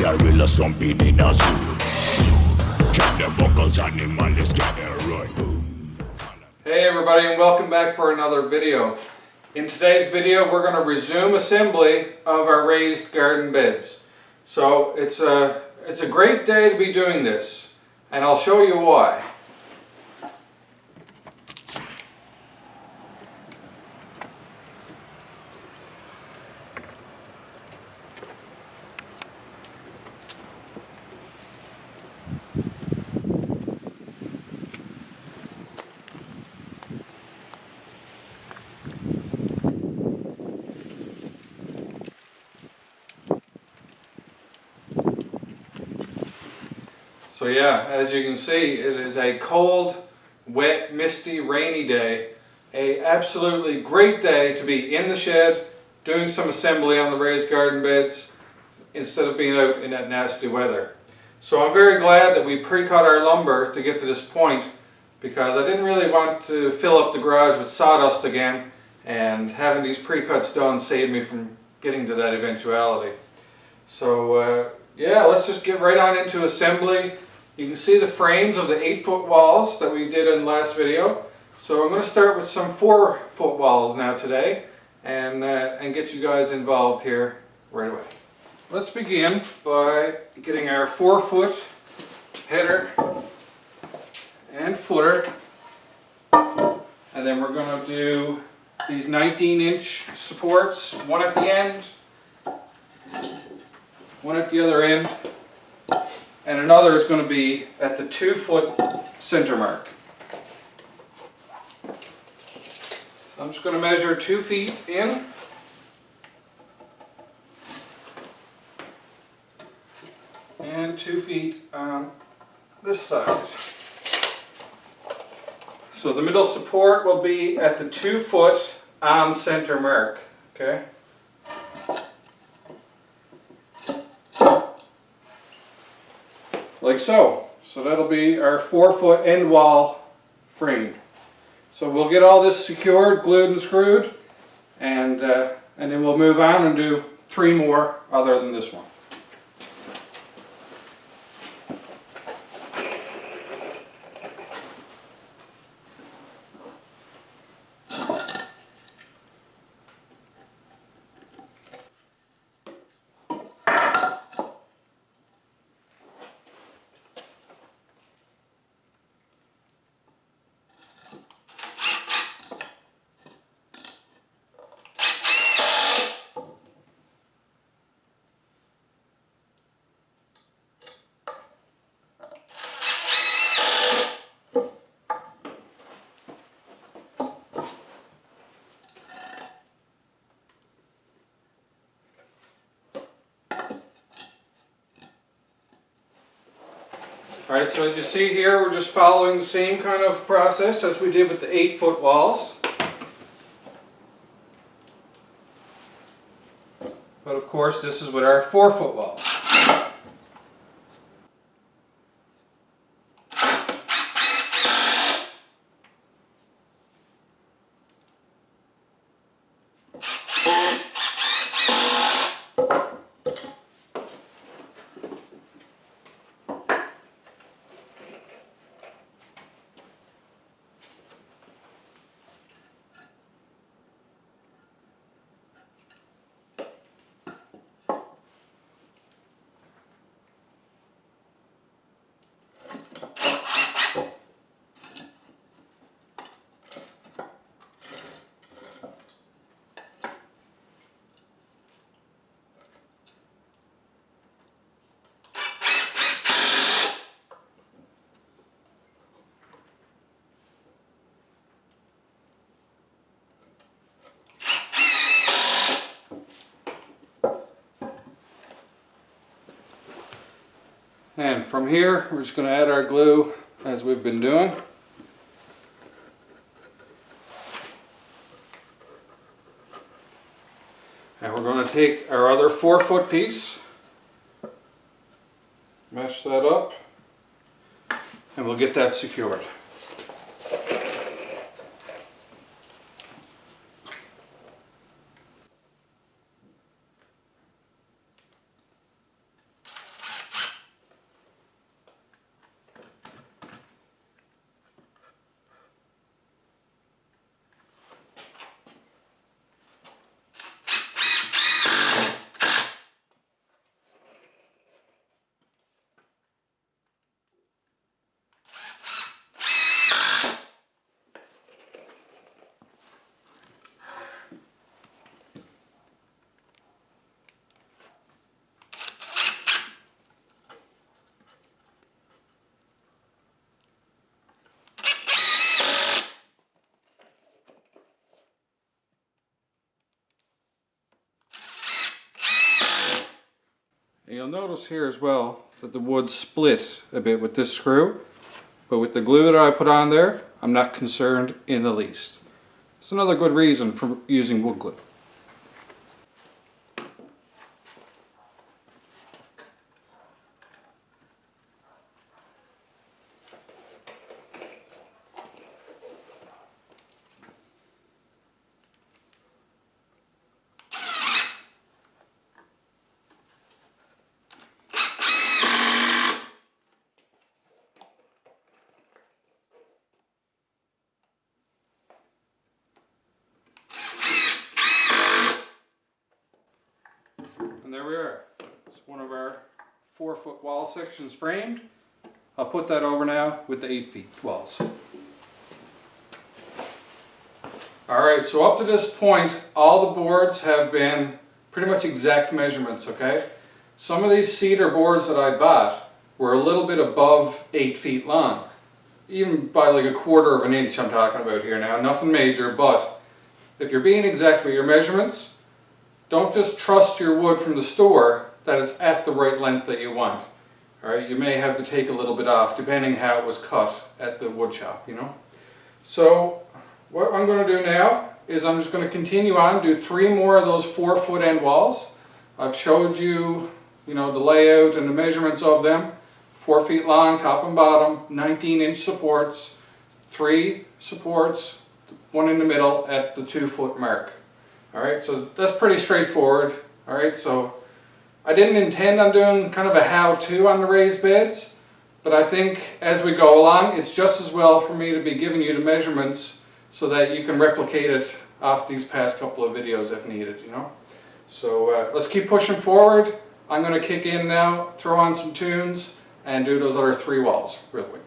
gorilla stomping in a zoo. Check the vocals, animals get it right. Boom. Hey everybody, and welcome back for another video. In today's video we're going to resume assembly of our raised garden beds. So it's a great day to be doing this, and I'll show you why. So yeah, as you can see, it is a cold, wet, misty, rainy day. A absolutely great day to be in the shed doing some assembly on the raised garden beds instead of being out in that nasty weather. So I'm very glad that we pre-cut our lumber to get to this point, because I didn't really want to fill up the garage with sawdust again, and having these pre-cuts done saved me from getting to that eventuality. So yeah, let's just get right on into assembly. You can see the frames of the 8-foot walls that we did in the last video. So I'm going to start with some 4-foot walls now today, and get you guys involved here right away. Let's begin by getting our 4-foot header and footer, and then we're going to do these 19-inch supports, one at the end, one at the other end, and another is going to be at the 2-foot center mark. I'm just going to measure 2 feet in, and 2 feet on this side. So the middle support will be at the 2-foot on center mark, okay? Like so. So that'll be our 4-foot end wall frame. So we'll get all this secured, glued and screwed, and then we'll move on and do 3 more other than this one. Alright, so as you see here, we're just following the same kind of process as we did with the 8-foot walls. But of course, this is with our 4-foot walls. And from here, we're just going to add our glue as we've been doing. And we're going to take our other 4-foot piece, mesh that up, and we'll get that secured. And you'll notice here as well that the wood split a bit with this screw, but with the glue that I put on there, I'm not concerned in the least. It's another good reason for using wood glue. And there we are. It's one of our 4-foot wall sections framed. I'll put that over now with the 8-feet walls. Alright, so up to this point, all the boards have been pretty much exact measurements, okay? Some of these cedar boards that I bought were a little bit above 8 feet long. Even by like a 1/4 of an inch I'm talking about here now. Nothing major, but if you're being exact with your measurements, don't just trust your wood from the store that it's at the right length that you want. Alright, you may have to take a little bit off depending how it was cut at the wood shop, you know. So what I'm going to do now is I'm just going to continue on, do 3 more of those 4-foot end walls. I've showed you, the layout and the measurements of them. 4 feet long, top and bottom, 19-inch supports, 3 supports, 1 in the middle at the 2-foot mark. Alright, so that's pretty straightforward. Alright, so I didn't intend on doing kind of a how-to on the raised beds, but I think as we go along, it's just as well for me to be giving you the measurements so that you can replicate it off these past couple of videos if needed, So let's keep pushing forward. I'm going to kick in now, throw on some tunes, and do those other 3 walls real quick.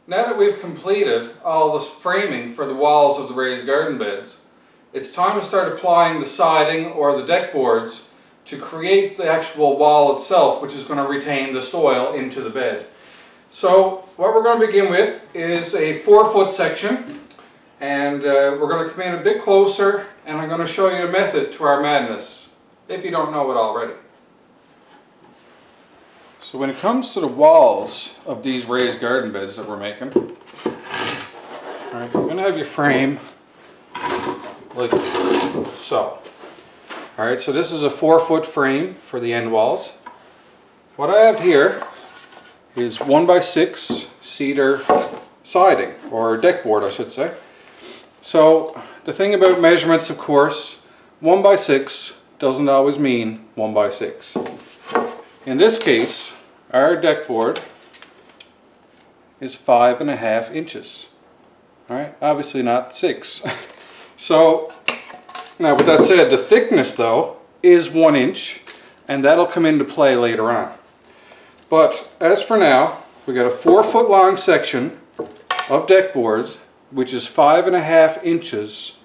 now that we've completed all this framing for the walls of the raised garden beds, it's time to start applying the siding or the deck boards to create the actual wall itself, which is going to retain the soil into the bed. So what we're going to begin with is a 4-foot section, and we're going to come in a bit closer, and I'm going to show you a method to our madness, if you don't know it already. So when it comes to the walls of these raised garden beds that we're making, alright, you're going to have your frame like so. Alright, so this is a 4-foot frame for the end walls. What I have here is 1x6 cedar siding, or deck board I should say. So the thing about measurements, of course, 1x6 doesn't always mean 1x6. In this case, our deck board is 5.5 inches. Alright, obviously not 6. So, now with that said, the thickness though is 1 inch, and that'll come into play later on. But as for now, we got a 4-foot long section of deck boards, which is 5.5 inches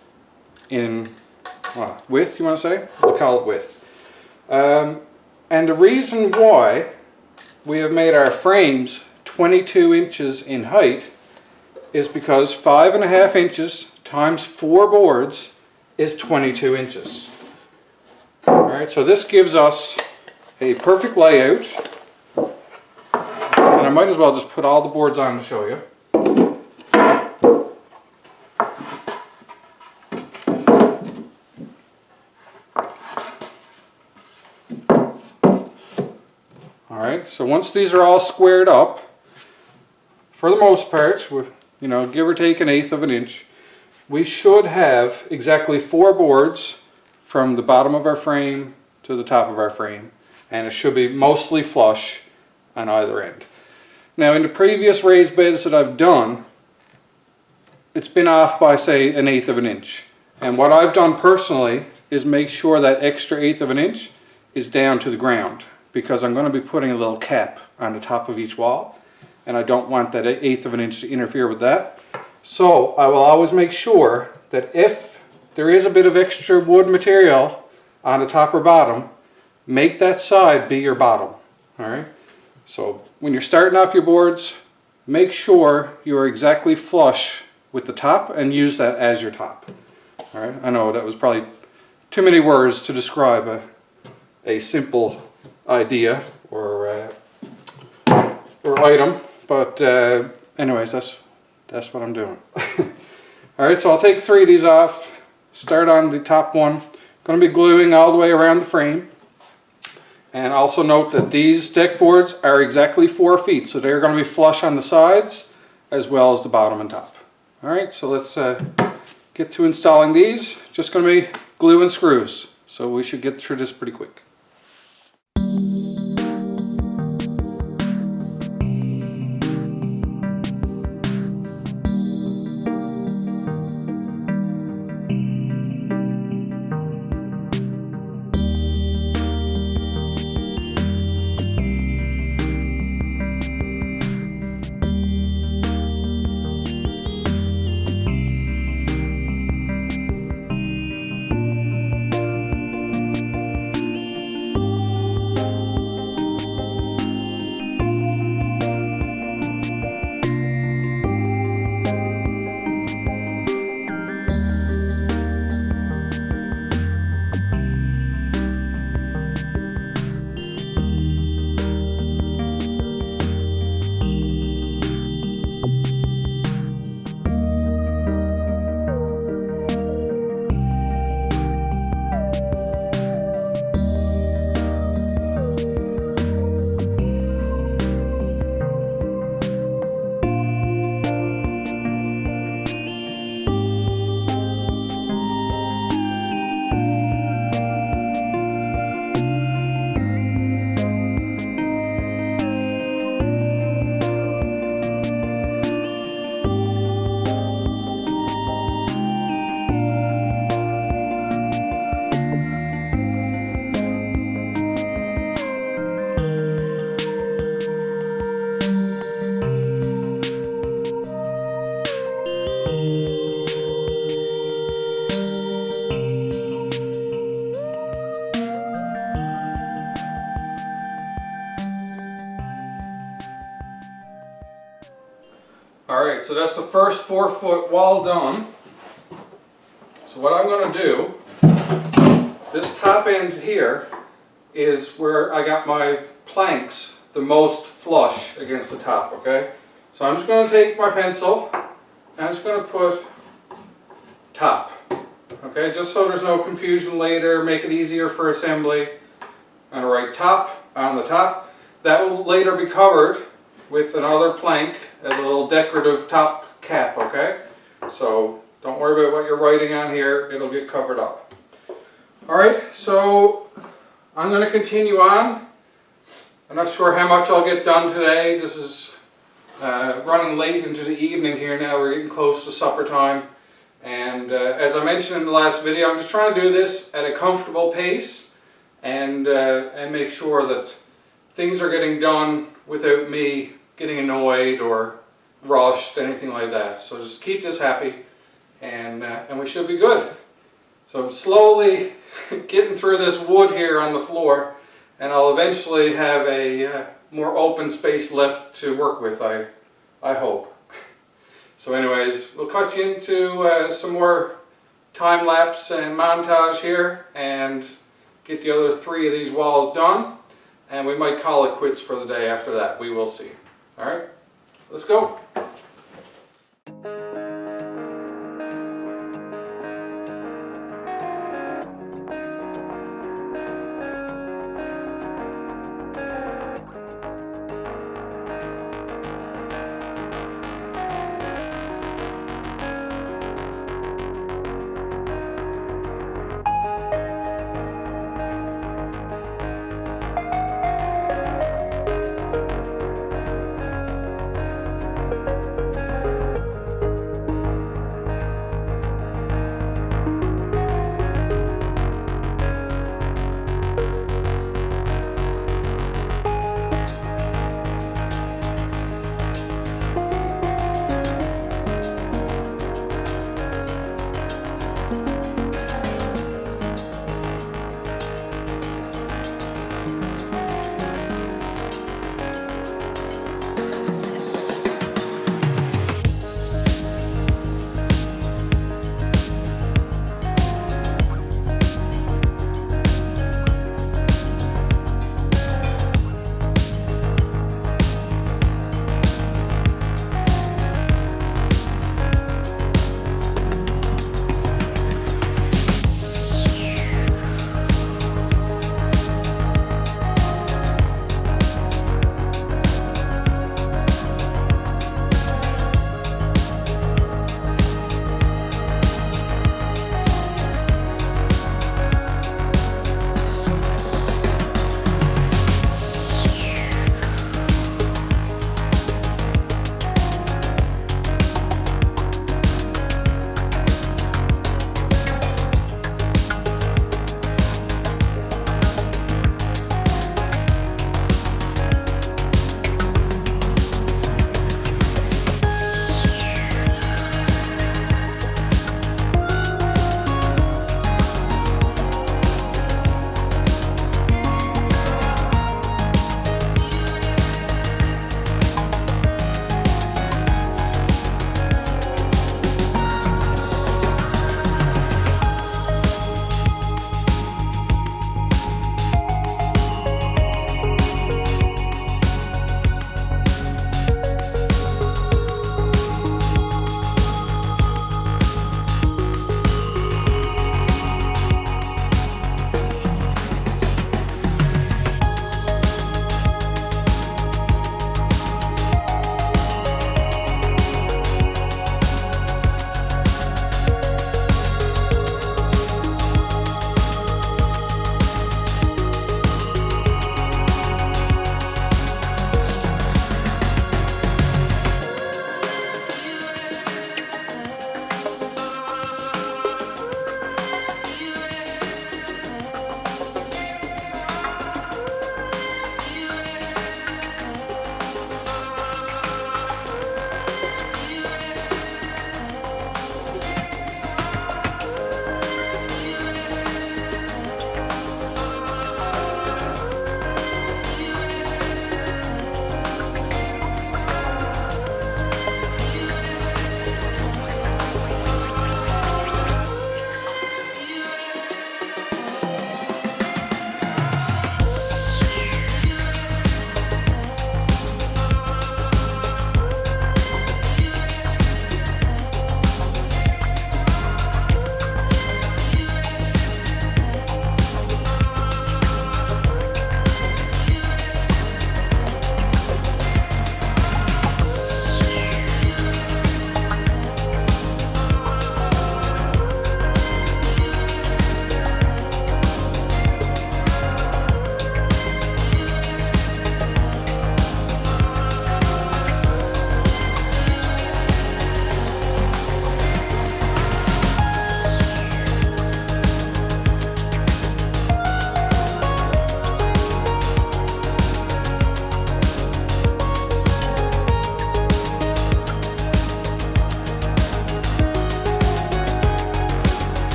in width, you want to say? We'll call it width. And the reason why we have made our frames 22 inches in height is because 5.5 inches times 4 boards is 22 inches. Alright, so this gives us a perfect layout, and I might as well just put all the boards on to show you. Alright, so once these are all squared up, for the most part, with, you know, give or take 1/8 of an inch, we should have exactly 4 boards from the bottom of our frame to the top of our frame, and it should be mostly flush on either end. Now in the previous raised beds that I've done, it's been off by say 1/8 of an inch, and what I've done personally is make sure that extra 1/8 of an inch is down to the ground, because I'm going to be putting a little cap on the top of each wall, and I don't want that 1/8 of an inch to interfere with that. So I will always make sure that if there is a bit of extra wood material on the top or bottom, make that side be your bottom. Alright, so when you're starting off your boards, make sure you are exactly flush with the top and use that as your top. Alright, I know that was probably too many words to describe a simple idea or item, but anyways, that's what I'm doing. Alright, so I'll take 3 of these off, start on the top one. Going to be gluing all the way around the frame, and also note that these deck boards are exactly 4 feet, so they're going to be flush on the sides as well as the bottom and top. Alright, so let's get to installing these. Just going to be glue and screws, so we should get through this pretty quick. Alright, so that's the first 4-foot wall done. So what I'm going to do, this top end here is where I got my planks the most flush against the top, okay? So I'm just going to take my pencil and I'm just going to put top, okay? Just so there's no confusion later, make it easier for assembly. I'm going to write top on the top. That will later be covered with another plank as a little decorative top cap, okay? So don't worry about what you're writing on here, it'll get covered up. Alright, so I'm going to continue on. I'm not sure how much I'll get done today. This is running late into the evening here now, we're getting close to supper time. And as I mentioned in the last video, I'm just trying to do this at a comfortable pace and make sure that things are getting done without me getting annoyed or rushed, anything like that. So just keep this happy and we should be good. So I'm slowly getting through this wood here on the floor and I'll eventually have a more open space left to work with, I hope. So anyways, we'll cut you into some more time lapse and montage here and get the other 3 of these walls done. And we might call it quits for the day after that. We will see. Alright, let's go.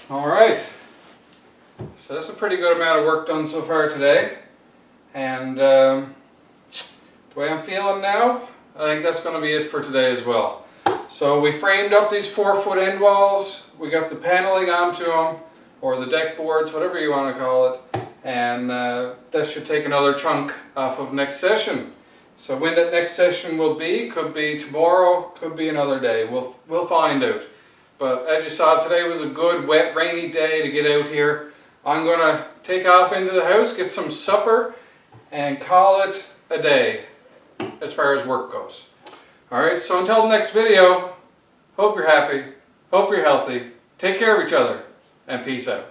All right. So that's a pretty good amount of work done so far today. And the way I'm feeling now, I think that's going to be it for today as well. So we framed up these 4-foot end walls. We got the paneling onto them, or the deck boards, whatever you want to call it. And that should take another chunk off of next session. So when that next session will be, could be tomorrow, could be another day. We'll find out. But as you saw, today was a good, wet, rainy day to get out here. I'm going to take off into the house, get some supper, and call it a day as far as work goes. Alright, so until the next video, hope you're happy, hope you're healthy, take care of each other, and peace out.